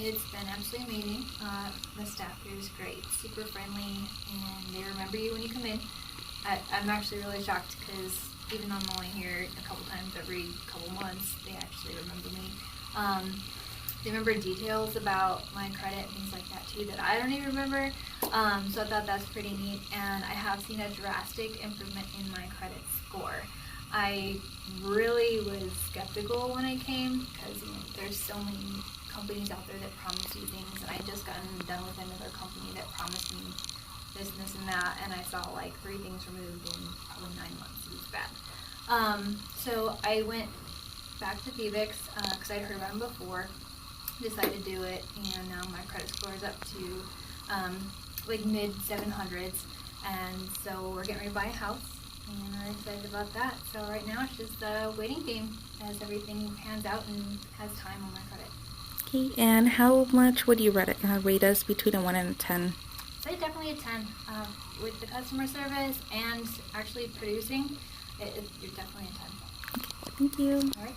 it's been absolutely amazing. The staff here is great, super friendly, and they remember you when you come in. I'm actually really shocked because even though I'm only here a couple times every couple months, they actually remember me. They remember details about my credit, things like that too, that I don't even remember. So I thought that's pretty neat, and I have seen a drastic improvement in my credit score. I really was skeptical when I came because there's so many companies out there that promise you things, and I just gotten done with another company that promised me this and this and that, and I saw like 3 things removed in probably 9 months. It was bad. So I went back to Vivix because I'd heard about them before, decided to do it, and now my credit score is up to like mid 700s, and so we're getting ready to buy a house, and I'm excited about that. So right now it's just a waiting game as everything pans out and has time on my credit. Okay, and how much would you rate us between a 1 and a 10? I'd say definitely a 10. With the customer service and actually producing, you're definitely a 10. Thank you. All right.